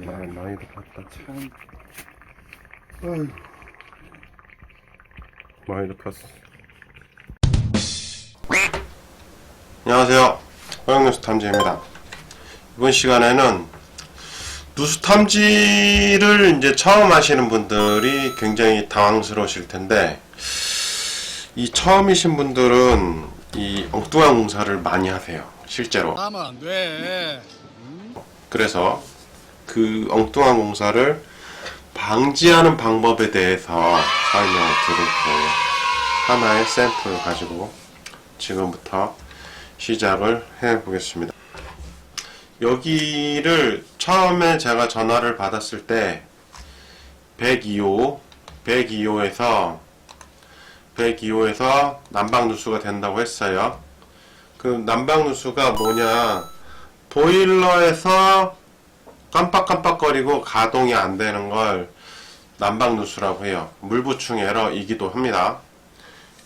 많이도 봤다 참. 아휴, 많이도 봤어. 안녕하세요, 허영뉴스 탐지입니다. 이번 시간에는 누수 탐지를 이제 처음 하시는 분들이 굉장히 당황스러우실 텐데, 이 처음이신 분들은 이 엉뚱한 공사를 많이 하세요, 실제로. 하면 안 돼. 그래서 그 엉뚱한 공사를 방지하는 방법에 대해서 설명을 드릴 거예요. 하나의 샘플을 가지고 지금부터 시작을 해 보겠습니다. 여기를 처음에 제가 전화를 받았을 때 102호에서 난방 누수가 된다고 했어요. 그 난방 누수가 뭐냐, 보일러에서 깜빡깜빡거리고 가동이 안 되는 걸 난방 누수라고 해요. 물 보충 에러이기도 합니다.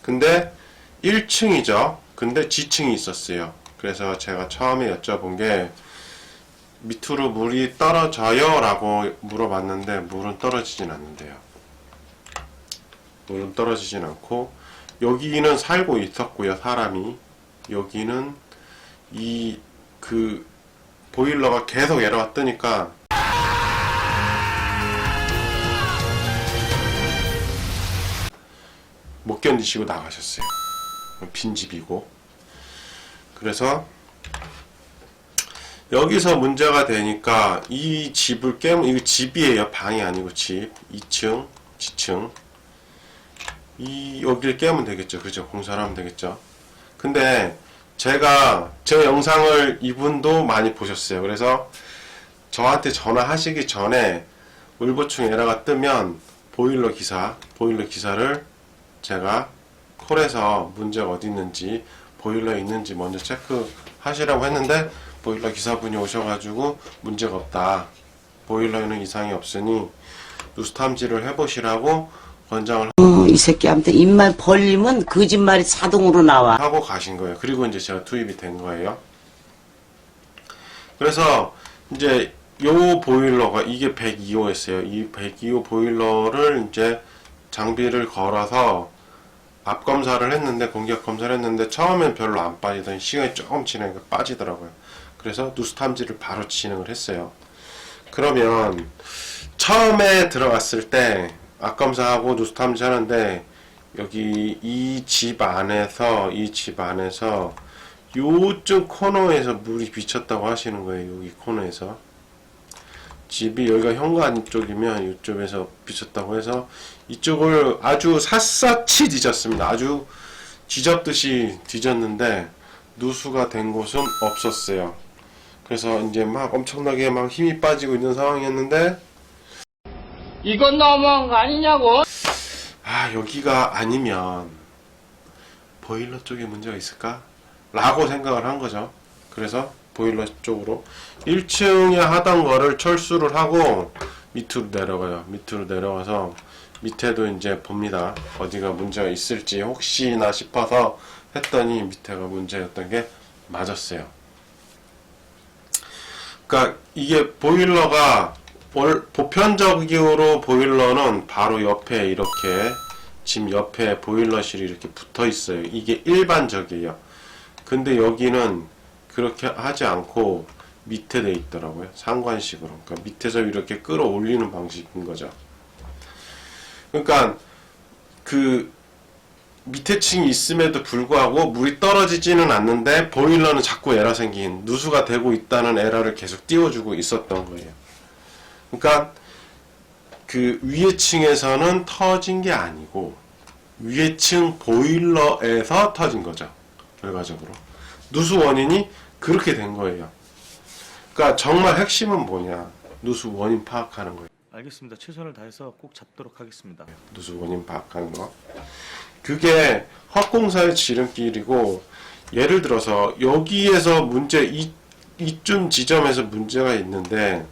근데 1층이죠. 근데 지층이 있었어요. 그래서 제가 처음에 여쭤본 게 밑으로 물이 떨어져요? 라고 물어봤는데 물은 떨어지진 않는데요. 물은 떨어지진 않고, 여기는 살고 있었고요, 사람이. 여기는 그 보일러가 계속 에러가 뜨니까 못 견디시고 나가셨어요. 빈집이고. 그래서 여기서 문제가 되니까 이 집을 깨면, 이거 집이에요, 방이 아니고 집. 2층 지층, 여기를 깨면 되겠죠, 그죠? 공사를 하면 되겠죠. 근데 제가 제 영상을 이분도 많이 보셨어요. 그래서 저한테 전화하시기 전에 물보충 에러가 뜨면 보일러 기사를 제가 콜해서 문제가 어디 있는지, 보일러에 있는지 먼저 체크하시라고 했는데, 보일러 기사분이 오셔가지고 문제가 없다, 보일러에는 이상이 없으니 누수 탐지를 해보시라고 권장을 이 새끼한테 입만 벌리면 거짓말이 자동으로 나와. 하고 가신 거예요. 그리고 이제 제가 투입이 된 거예요. 그래서 이제 요 보일러가, 이게 102호였어요. 이 102호 보일러를 이제 장비를 걸어서 앞 검사를 했는데, 공기압 검사를 했는데, 처음엔 별로 안 빠지더니 시간이 조금 지나니까 빠지더라고요. 그래서 누수 탐지를 바로 진행을 했어요. 그러면 처음에 들어갔을 때 앞 검사하고 누수 탐지 하는데, 여기 이 집 안에서 요쪽 코너에서 물이 비쳤다고 하시는 거예요. 여기 코너에서. 집이 여기가 현관 쪽이면 이쪽에서 비쳤다고 해서 이쪽을 아주 샅샅이 뒤졌습니다. 아주 뒤졌듯이 뒤졌는데 누수가 된 곳은 없었어요. 그래서 이제 막 엄청나게 막 힘이 빠지고 있는 상황이었는데, 이건 너무한 거 아니냐고. 여기가 아니면 보일러 쪽에 문제가 있을까? 라고 생각을 한 거죠. 그래서 보일러 쪽으로 1층에 하던 거를 철수를 하고 밑으로 내려가요. 밑으로 내려가서 밑에도 이제 봅니다. 어디가 문제가 있을지 혹시나 싶어서 했더니 밑에가 문제였던 게 맞았어요. 그러니까 이게 보일러가, 보편적으로 보일러는 바로 옆에 이렇게 집 옆에 보일러실이 이렇게 붙어 있어요. 이게 일반적이에요. 근데 여기는 그렇게 하지 않고 밑에 돼 있더라고요. 상관식으로. 그러니까 밑에서 이렇게 끌어올리는 방식인 거죠. 그러니까 그 밑에 층이 있음에도 불구하고 물이 떨어지지는 않는데 보일러는 자꾸 에러 생긴, 누수가 되고 있다는 에러를 계속 띄워주고 있었던 거예요. 그러니까 그 위에 층에서는 터진 게 아니고 위에 층 보일러에서 터진 거죠. 결과적으로 누수 원인이 그렇게 된 거예요. 그러니까 정말 핵심은 뭐냐, 누수 원인 파악하는 거예요. 알겠습니다. 최선을 다해서 꼭 잡도록 하겠습니다. 누수 원인 파악하는 거, 그게 헛공사의 지름길이고, 예를 들어서 여기에서 문제, 이쯤 지점에서 문제가 있는데,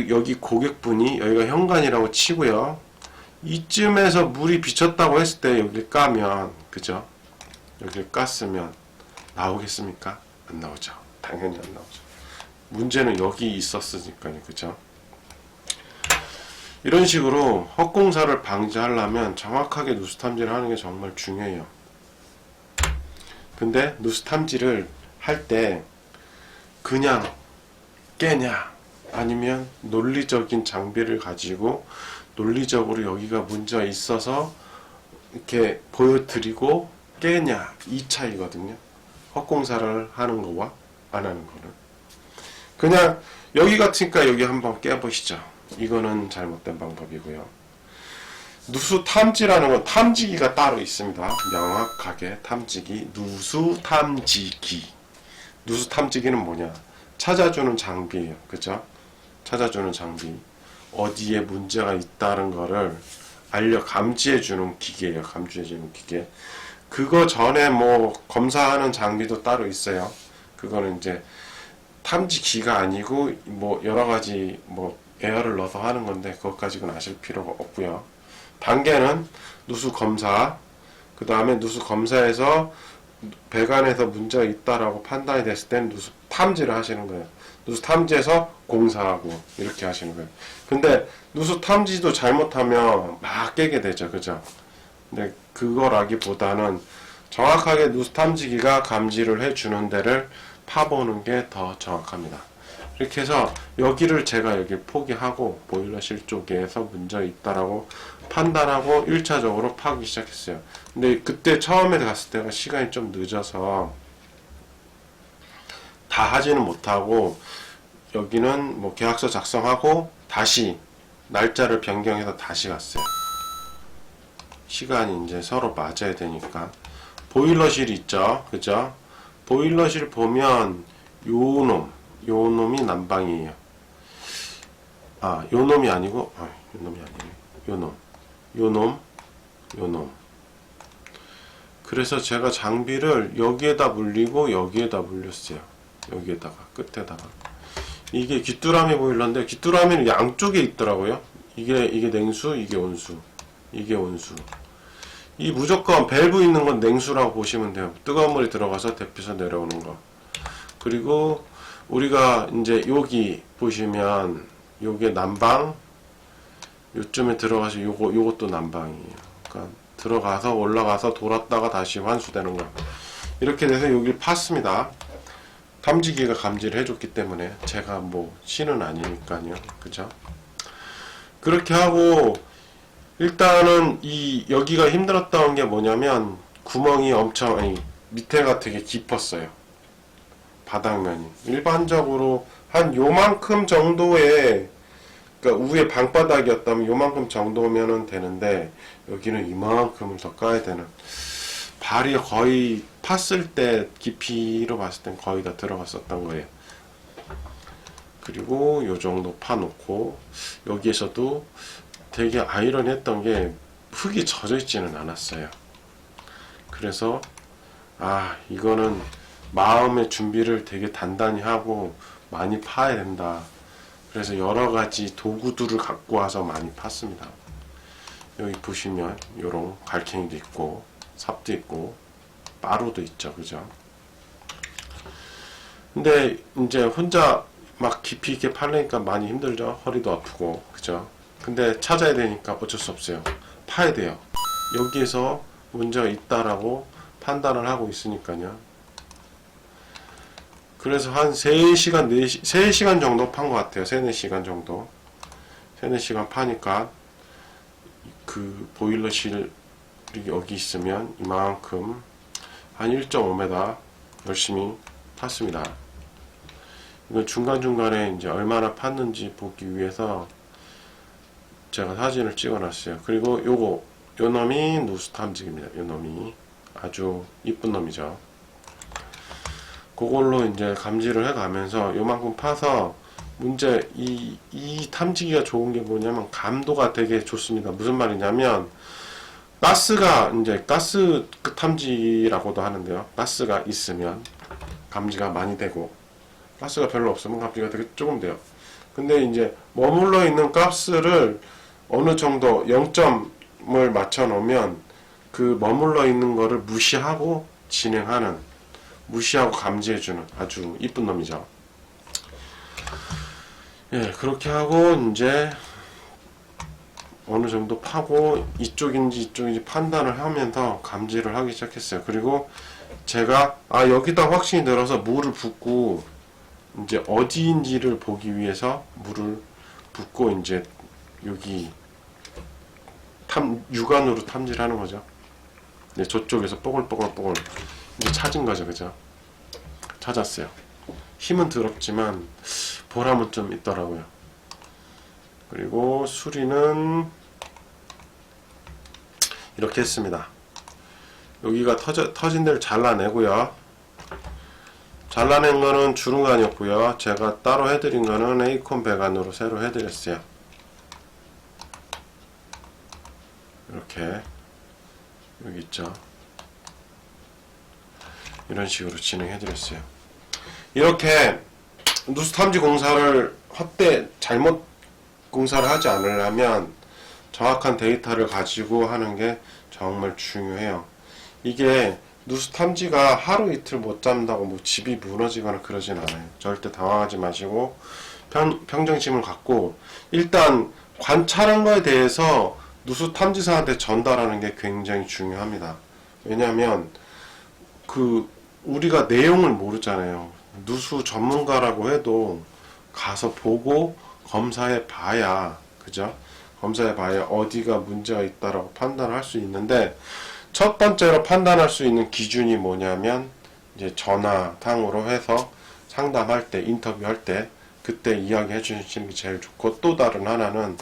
여기 고객분이, 여기가 현관이라고 치고요, 이쯤에서 물이 비쳤다고 했을 때 여기를 까면, 그죠? 여기를 깠으면 나오겠습니까? 안 나오죠. 당연히 안 나오죠. 문제는 여기 있었으니까요. 그죠? 이런 식으로 헛공사를 방지하려면 정확하게 누수 탐지를 하는 게 정말 중요해요. 근데 누수 탐지를 할 때 그냥 깨냐 아니면 논리적인 장비를 가지고 논리적으로 여기가 문제가 있어서 이렇게 보여드리고 깨냐, 이 차이거든요. 헛공사를 하는 거와 안 하는 거는. 그냥 여기 같으니까 여기 한번 깨보시죠. 이거는 잘못된 방법이고요. 누수 탐지라는 건 탐지기가 따로 있습니다. 명확하게 탐지기, 누수 탐지기. 누수 탐지기는 뭐냐? 찾아주는 장비예요. 그죠? 찾아주는 장비. 어디에 문제가 있다는 거를 감지해주는 기계예요. 감지해주는 기계. 그거 전에 뭐 검사하는 장비도 따로 있어요. 그거는 이제 탐지기가 아니고 뭐 여러 가지 뭐 에어를 넣어서 하는 건데 그것까지는 아실 필요가 없고요. 단계는 누수 검사, 그 다음에 누수 검사에서 배관에서 문제가 있다라고 판단이 됐을 때는 누수 탐지를 하시는 거예요. 누수 탐지에서 공사하고 이렇게 하시는 거예요. 근데 누수 탐지도 잘못하면 막 깨게 되죠. 그죠? 근데 그거라기보다는 정확하게 누수 탐지기가 감지를 해주는 데를 파보는 게 더 정확합니다. 이렇게 해서 여기를 제가 여기 포기하고 보일러실 쪽에서 문제가 있다라고 판단하고 1차적으로 파기 시작했어요. 근데 그때 처음에 갔을 때가 시간이 좀 늦어서 다 하지는 못하고 여기는 뭐 계약서 작성하고 다시 날짜를 변경해서 다시 갔어요. 시간이 이제 서로 맞아야 되니까. 보일러실이 있죠. 그죠? 보일러실 보면 요 놈이 난방이에요. 요 놈이 아니고 요 놈이 아니에요. 요 놈. 그래서 제가 장비를 여기에다 물리고 여기에다 물렸어요. 여기에다가 끝에다가. 이게 귀뚜라미 보일러인데 귀뚜라미는 양쪽에 있더라고요. 이게 냉수, 이게 온수. 이게 온수. 이 무조건 밸브 있는 건 냉수라고 보시면 돼요. 뜨거운 물이 들어가서 데피서 내려오는 거. 그리고 우리가 이제 여기 보시면 요게 난방, 요쯤에 들어가서 요것도 난방이에요. 그러니까 들어가서 올라가서 돌았다가 다시 환수되는 거. 이렇게 돼서 여기를 팠습니다. 탐지기가 감지를 해줬기 때문에 제가 뭐 신은 아니니까요. 그죠? 그렇게 하고 일단은 여기가 힘들었던 게 뭐냐면 구멍이 밑에가 되게 깊었어요. 바닥면이. 일반적으로 한 요만큼 정도의, 그러니까 위에 방바닥이었다면 요만큼 정도면은 되는데 여기는 이만큼을 더 까야 되는. 발이 거의 팠을 때 깊이로 봤을 땐 거의 다 들어갔었던 거예요. 그리고 요 정도 파놓고 여기에서도 되게 아이러니했던 게 흙이 젖어 있지는 않았어요. 그래서 이거는 마음의 준비를 되게 단단히 하고 많이 파야 된다. 그래서 여러 가지 도구들을 갖고 와서 많이 팠습니다. 여기 보시면 요런 갈챙이도 있고 삽도 있고 빠루도 있죠. 그죠? 근데 이제 혼자 막 깊이 있게 파려니까 많이 힘들죠. 허리도 아프고. 그죠? 근데 찾아야 되니까 어쩔 수 없어요. 파야 돼요. 여기에서 문제가 있다라고 판단을 하고 있으니까요. 그래서 한 3시간, 3시간 정도 판 것 같아요. 3, 4시간 정도. 3, 4시간 파니까 그 보일러실 여기 있으면 이만큼 한 1.5m 열심히 팠습니다. 이거 중간중간에 이제 얼마나 팠는지 보기 위해서 제가 사진을 찍어 놨어요. 그리고 요 놈이 누수 탐지기입니다. 요 놈이 아주 이쁜 놈이죠. 그걸로 이제 감지를 해 가면서 요만큼 파서 문제 이 탐지기가 좋은 게 뭐냐면 감도가 되게 좋습니다. 무슨 말이냐면 가스가 이제 가스 탐지라고도 하는데요. 가스가 있으면 감지가 많이 되고 가스가 별로 없으면 감지가 되게 조금 돼요. 근데 이제 머물러 있는 가스를 어느 정도 0점을 맞춰 놓으면 그 머물러 있는 거를 무시하고 진행하는, 무시하고 감지해주는 아주 이쁜 놈이죠. 예, 그렇게 하고 이제 어느 정도 파고 이쪽인지 판단을 하면서 감지를 하기 시작했어요. 그리고 제가 여기다 확신이 들어서 물을 붓고 이제 어디인지를 보기 위해서 물을 붓고 이제 여기 육안으로 탐지를 하는 거죠. 네, 저쪽에서 뽀글뽀글 이제 찾은 거죠, 그죠? 찾았어요. 힘은 더럽지만 보람은 좀 있더라고요. 그리고 수리는 이렇게 했습니다. 여기가 터진 데를 잘라내고요. 잘라낸 거는 주름관이었고요. 제가 따로 해드린 거는 에이콘 배관으로 새로 해드렸어요. 이렇게 여기 있죠. 이런 식으로 진행해드렸어요. 이렇게 누수 탐지 공사를 잘못 공사를 하지 않으려면 정확한 데이터를 가지고 하는 게 정말 중요해요. 이게 누수 탐지가 하루 이틀 못 잡는다고 뭐 집이 무너지거나 그러진 않아요. 절대 당황하지 마시고 평정심을 갖고 일단 관찰한 거에 대해서 누수 탐지사한테 전달하는 게 굉장히 중요합니다. 왜냐하면 우리가 내용을 모르잖아요. 누수 전문가라고 해도 가서 보고 검사해 봐야, 그죠? 검사해 봐야 어디가 문제가 있다라고 판단을 할 수 있는데, 첫 번째로 판단할 수 있는 기준이 뭐냐면 이제 전화상으로 해서 상담할 때, 인터뷰할 때 그때 이야기해 주시는 게 제일 좋고, 또 다른 하나는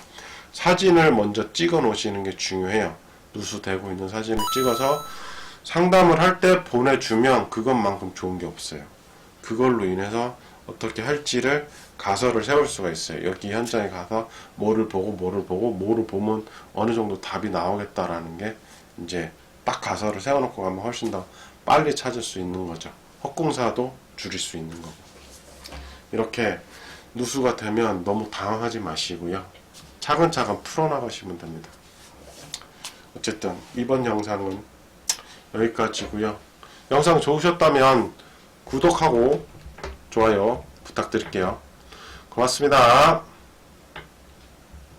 사진을 먼저 찍어 놓으시는 게 중요해요. 누수되고 있는 사진을 찍어서 상담을 할 때 보내주면 그것만큼 좋은 게 없어요. 그걸로 인해서 어떻게 할지를 가설을 세울 수가 있어요. 여기 현장에 가서 뭐를 보면 어느 정도 답이 나오겠다라는 게 이제 딱 가설을 세워놓고 가면 훨씬 더 빨리 찾을 수 있는 거죠. 헛공사도 줄일 수 있는 거고. 이렇게 누수가 되면 너무 당황하지 마시고요. 차근차근 풀어나가시면 됩니다. 어쨌든 이번 영상은 여기까지고요. 영상 좋으셨다면 구독하고 좋아요 부탁드릴게요. 고맙습니다.